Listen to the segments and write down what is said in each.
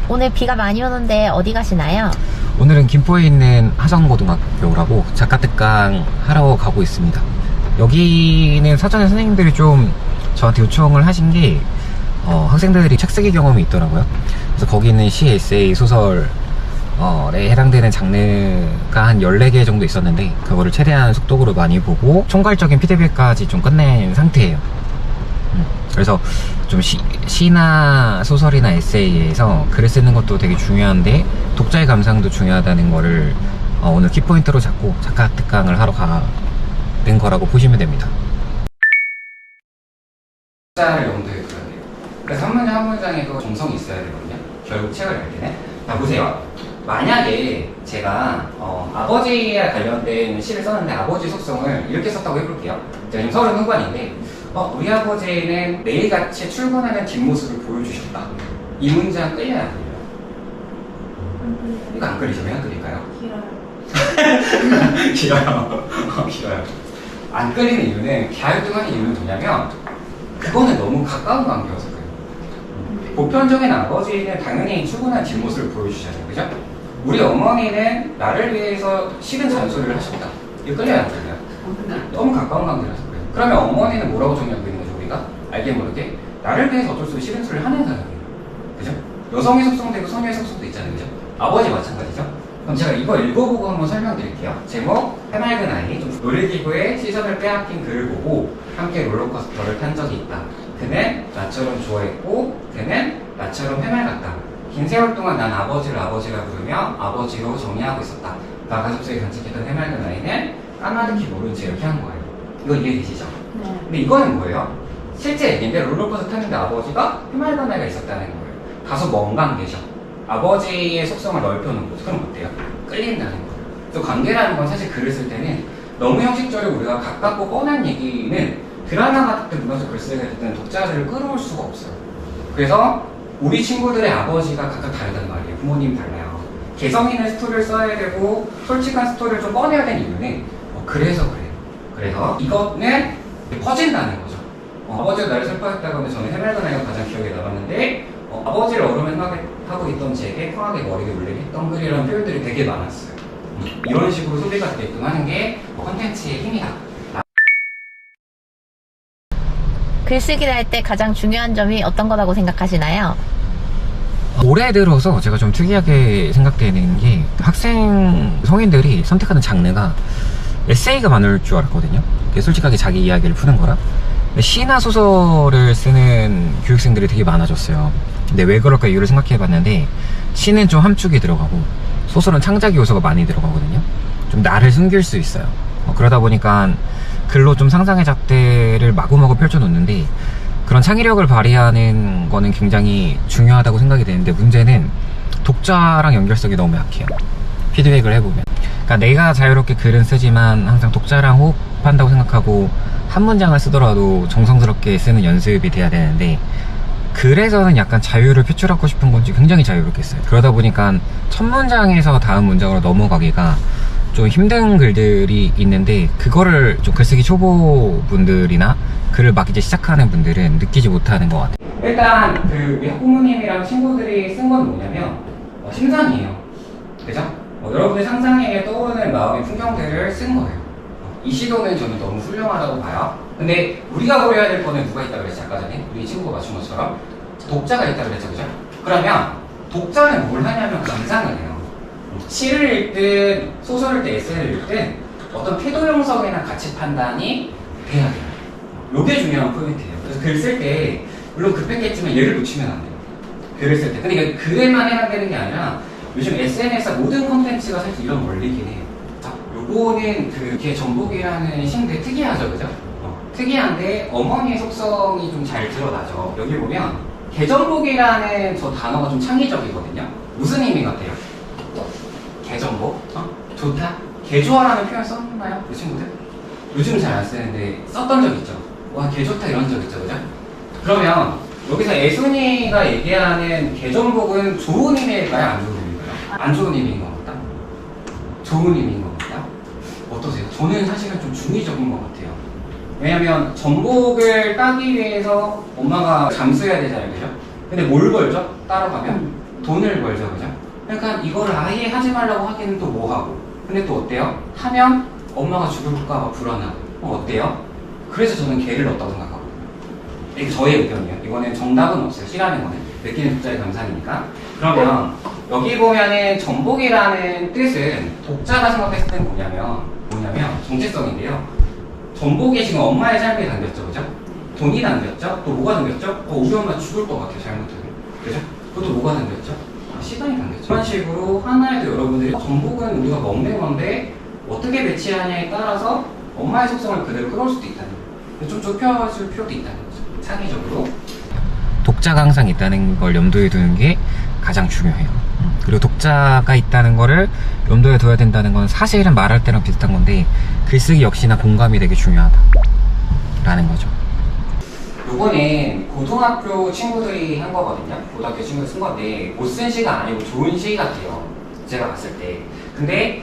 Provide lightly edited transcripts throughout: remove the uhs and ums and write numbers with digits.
오늘 비가 많이 오는데 어디 가시나요? 오늘은 김포에 있는 하성고등학교라고 작가특강 하러 가고 있습니다. 여기는 사전에 선생님들이 좀 저한테 요청을 하신 게 학생들이 책 쓰기 경험이 있더라고요. 그래서 거기는 시, 에세이, 소설에 해당되는 장르가 한 14개 정도 있었는데 그거를 최대한 속독으로 많이 보고 총괄적인 피드백까지 좀 끝낸 상태예요. 그래서 좀 시나 소설이나 에세이에서 글을 쓰는 것도 되게 중요한데 독자의 감상도 중요하다는 거를 오늘 키포인트로 잡고 작가특강을 하러 가는 거라고 보시면 됩니다. 독자를 염두에 둬야 돼요. 그래서 한 문장 한 문장에도 정성이 있어야 되거든요. 결국 책을 낼 때는. 자, 보세요. 만약에 제가 아버지와 관련된 시를 썼는데 아버지 속성을 이렇게 썼다고 해볼게요. 제가 지금 30 후반인데 우리 아버지는 매일같이 출근하는 뒷모습을 보여주셨다. 이 문장 끌려야 안 끌려요? 이거 안 끌리죠? 왜 안 끌릴까요? 길어요. 길어요. 안 끌리는 이유는 갸우뚱하는 이유는 뭐냐면 그거는 너무 가까운 관계여서 그래요. 보편적인 아버지는 당연히 출근한 뒷모습을 보여주잖아요. 그죠? 우리 어머니는 나를 위해서 싫은 잔소리를 하셨다. 이거 끌려야 안 끌려요? 너무 가까운 관계라서 그래요. 그러면 어머니는 뭐라고 정리하고 있는 거죠? 우리가? 알게 모르게 나를 위해서 어쩔 수 없이 싫은 소리를 하는 사람이에요. 그죠? 여성의 속성도 있고 소녀의 속성도 있잖아요. 그죠? 아버지 마찬가지죠? 그럼 제가 이거 읽어보고 한번 설명드릴게요. 제목, 해맑은 아이. 놀이기구에 시선을 빼앗긴 그를 보고 함께 롤러코스터를 탄 적이 있다. 그는 나처럼 좋아했고 그는 나처럼 해맑았다. 긴 세월 동안 난 아버지를 아버지라 부르며 아버지로 정의하고 있었다. 나 가슴속에 간직했던 해맑은 아이는 까마득히 모른 채 이렇게 한 거예요. 이거 이해되시죠? 네. 근데 이거는 뭐예요? 실제 얘기인데 롤러코스터 탔는데 아버지가 해맑은 아이가 있었다는 거예요. 가서 먼 관계죠. 아버지의 속성을 넓혀놓은 거죠. 그럼 어때요? 끌린다는 거예요. 또 관계라는 건 사실 글을 쓸 때는 너무 형식적으로 우리가 가깝고 뻔한 얘기는 드라마 같은 때 문학적 글쓰기가 될 때는 독자들을 끌어올 수가 없어요. 그래서 우리 친구들의 아버지가 각각 다르단 말이에요. 부모님 달라요. 개성 있는 스토리를 써야 되고 솔직한 스토리를 좀 꺼내야 되는 이유는 그래서 그래요. 그래서 이거는 퍼진다는 거죠. 아버지가 나를 슬퍼했다고 하면 저는 해맑은 아이가 가장 기억에 남았는데 아버지를 어루만 생각하고 있던 제게 펑하게 머리를 울리게 했던 글이라는 표현들이 되게 많았어요. 이런 식으로 소비가 되게끔 하는 게 콘텐츠의 힘이다. 글쓰기를 할 때 가장 중요한 점이 어떤 거라고 생각하시나요? 올해 들어서 제가 좀 특이하게 생각되는 게 학생 성인들이 선택하는 장르가 에세이가 많을 줄 알았거든요. 솔직하게 자기 이야기를 푸는 거라. 근데 시나 소설을 쓰는 교육생들이 되게 많아졌어요. 근데 왜 그럴까 이유를 생각해봤는데 시는 좀 함축이 들어가고 소설은 창작 요소가 많이 들어가거든요. 좀 나를 숨길 수 있어요. 그러다 보니까 글로 좀 상상의 잣대를 마구마구 펼쳐놓는데 그런 창의력을 발휘하는 거는 굉장히 중요하다고 생각이 되는데 문제는 독자랑 연결성이 너무 약해요. 피드백을 해보면. 그러니까 내가 자유롭게 글은 쓰지만 항상 독자랑 호흡한다고 생각하고 한 문장을 쓰더라도 정성스럽게 쓰는 연습이 돼야 되는데 글에서는 약간 자유를 표출하고 싶은 건지 굉장히 자유롭게 써요. 그러다 보니까 첫 문장에서 다음 문장으로 넘어가기가 좀 힘든 글들이 있는데 그거를 좀 글쓰기 초보분들이나 글을 막 이제 시작하는 분들은 느끼지 못하는 것 같아요. 일단 우리 학부모님이랑 친구들이 쓴 건 뭐냐면 심상이에요. 그죠? 여러분의 상상에 떠오르는 마음의 풍경들을 쓴 거예요. 이 시도는 저는 너무 훌륭하다고 봐요. 근데 우리가 고려해야 될 거는 누가 있다고 그랬지 아까 전에? 우리 친구가 맞춘 것처럼 독자가 있다고 그랬죠. 그죠? 그러면 독자는 뭘 하냐면 감상을 해요. 시를 읽든 소설을 읽든 에세이를 읽든 어떤 태도 형성이나 가치 판단이 돼야 돼요. 요게 중요한 포인트예요. 그래서 글 쓸 때 물론 급했겠지만 얘를 놓치면 안 돼요. 글을 쓸 때. 근데 이게 글에만 해당되는 게 아니라 요즘 SNS 모든 콘텐츠가 사실 이런 원리긴 해요. 자, 요거는 개전복이라는 신데 특이하죠, 그죠? 특이한데 어머니의 속성이 좀 잘 드러나죠. 여기 보면 개전복이라는 저 단어가 좀 창의적이거든요. 무슨 의미 같아요? 개전복? 좋다? 개좋아라는 표현 썼나요? 그 친구들? 요즘 잘 안 쓰는데 썼던 적 있죠? 와, 개 좋다 이런 적 있죠, 그죠? 그러면 여기서 애순이가 얘기하는 개전복은 좋은 의미일까요? 안 좋은 의미일까요? 안 좋은 의미인 것 같다? 좋은 의미인 것 같다? 어떠세요? 저는 사실은 좀 중의적인 것 같아요. 왜냐면 전복을 따기 위해서 엄마가 잠수해야 되잖아요, 그죠? 근데 뭘 벌죠? 따라가면? 돈을 벌죠, 그죠? 그러니까 이거를 아예 하지 말라고 하기는 또 뭐하고. 근데 또 어때요? 하면 엄마가 죽을까 불안하고. 어때요? 그래서 저는 개를 넣었다고 생각하고. 이게 저의 의견이에요. 이거는 정답은 없어요. 싫어하는 거는. 느끼는 독자의 감상이니까. 그러면 여기 보면은 전복이라는 뜻은 독자가 생각했을 때는 뭐냐면 정체성인데요. 전복이 지금 엄마의 삶에 담겼죠, 그죠? 돈이 담겼죠? 또 뭐가 담겼죠? 우리 엄마 죽을 것 같아요, 잘못하면. 그죠? 그것도 뭐가 담겼죠? 시간이 담겼죠. 이런 식으로 하나에도 여러분들이 전복은 우리가 먹는 건데 어떻게 배치하냐에 따라서 엄마의 속성을 그대로 끌어올 수도 있다는 거예요. 좀 좁혀줄 필요도 있다는 거죠. 창의적으로. 독자가 항상 있다는 걸 염두에 두는 게 가장 중요해요. 그리고 독자가 있다는 거를 염두에 둬야 된다는 건 사실은 말할 때랑 비슷한 건데 글쓰기 역시나 공감이 되게 중요하다라는 거죠. 요거는 고등학교 친구들이 한 거거든요. 고등학교 친구들 쓴 건데 못 쓴 시가 아니고 좋은 시 같아요. 제가 봤을 때. 근데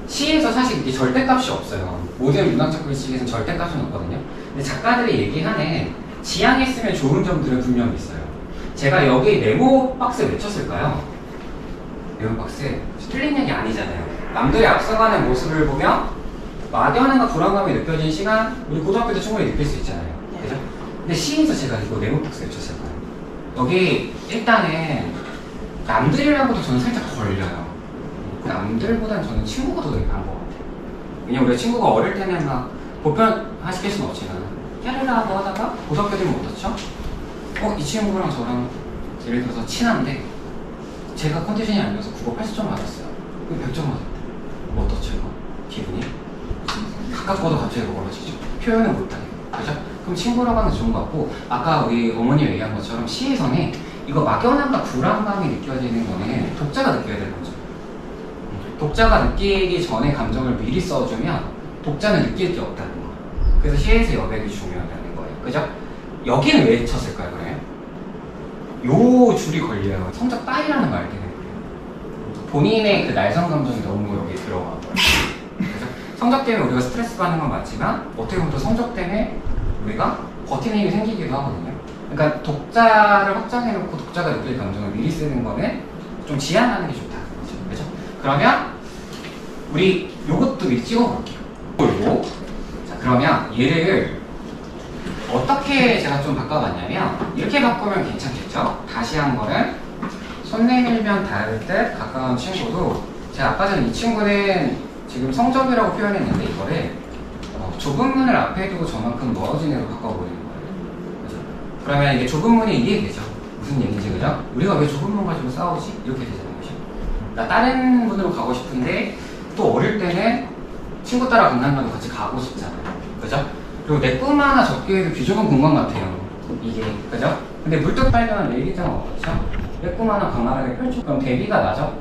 시에서 사실 이게 절대값이 없어요. 모든 문학적 글쓰기에서는 절대값은 없거든요. 근데 작가들이 얘기하는 지향했으면 좋은 점들은 분명히 있어요. 제가 여기 네모 박스 왜 쳤을까요? 네모 박스 틀린 얘기 아니잖아요. 남들이 앞서가는 모습을 보며 막연한가 불안감이 느껴지는 시간 우리 고등학교 때 충분히 느낄 수 있잖아요. 그죠? 근데 시에서 제가 이거 네모 박스 왜 쳤을까요? 여기 일단은 남들이랑도 저는 살짝 걸려요. 남들보다는 저는 친구가 더 나은 것 같아요. 왜냐면 우리 친구가 어릴 때는 막 보편화시킬 수는 없지만 깨르라 하고 하다가 고등학교 되면 어떻죠? 이 친구랑 저랑 예를 들어서 친한데 제가 컨디션이 안 좋아서 국어 80점 맞았어요. 100점 맞았대. 어떻죠 이거? 기분이? 가깝고도 갑자기 멀어지죠. 표현을 못하게. 그죠? 그럼 친구라고 하는 게 좋은 것 같고 아까 우리 어머니가 얘기한 것처럼 시에서는 이거 막연함과 불안감이 느껴지는 거는 독자가 느껴야 되는 거죠. 독자가 느끼기 전에 감정을 미리 써주면 독자는 느낄 게 없다는 거. 그래서 시에서 여백이 중요하다는 거예요. 그죠? 여기는 왜 쳤을까요, 그러면? 요 줄이 걸려요. 성적 따위라는 말 때문에 그래요. 본인의 그 날성 감정이 너무 여기 들어간 거예요. 그죠? 성적 때문에 우리가 스트레스 받는 건 맞지만 어떻게 보면 또 성적 때문에 우리가 버티는 힘이 생기기도 하거든요. 그러니까 독자를 확장해놓고 독자가 느낄 감정을 미리 쓰는 거는 좀 지양하는 게 좋다. 그죠? 그러면 우리 요것도 미리 찍어볼게요. 요거. 자, 그러면 얘를 어떻게 제가 좀 바꿔봤냐면 이렇게 바꾸면 괜찮겠죠? 다시 한 거는 손 내밀면 닿을 듯 가까운 친구도 제가 아까 전에 이 친구는 지금 성적이라고 표현했는데 이거를 좁은 문을 앞에 두고 저만큼 멀어진 애로 바꿔버리는 거예요. 그죠? 그러면 이게 좁은 문이 이해되죠? 무슨 얘기인지, 그죠? 우리가 왜 좁은 문 가지고 싸우지? 이렇게 되잖아요. 그죠? 나 다른 분으로 가고 싶은데 또 어릴 때는 친구 따라 강남가도 같이 가고 싶잖아요. 그죠? 그리고 내 꿈 하나 적게 해도 비좁은 공간 같아요. 이게. 그죠? 근데 물뚝 발견한 일기장은 어떻죠? 내 꿈 하나 강하게 펼쳐. 그럼 대비가 나죠?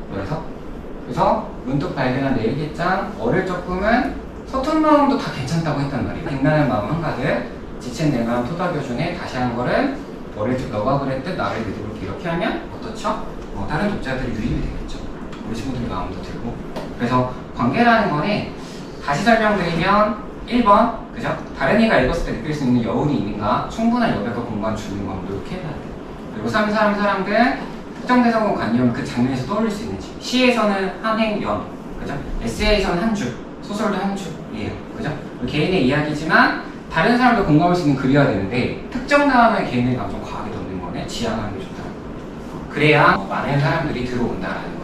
그래서 문득 발견한 내 일기장, 어릴 적 꿈은 서툰 마음도 다 괜찮다고 했단 말이에요. 빛나는 마음 한가득, 지친 내 마음 토닥여주네. 다시 한 거는 어릴 적 너가 그랬듯 나를 믿어볼게. 이렇게 하면 어떻죠? 다른 독자들이 유입이 되겠죠. 우리 친구들의 마음도 들고. 그래서 관계라는 거는 다시 설명드리면 1번, 그죠? 다른 이가 읽었을 때 느낄 수 있는 여운이 있는가, 충분한 여백과 공간 주는 건 노력해봐야 돼요. 그리고 사람들 특정 대상과 관념을 그 장면에서 떠올릴 수 있는지. 시에서는 한 행, 연, 그죠? 에세이에서는 한 줄, 소설도 한 줄이에요, 그죠? 개인의 이야기지만 다른 사람도 공감할 수 있는 글이어야 되는데 특정 다음에 개인의 감정 과하게 넣는 거는 지양하는 게 좋다. 그래야 많은 사람들이 들어온다라는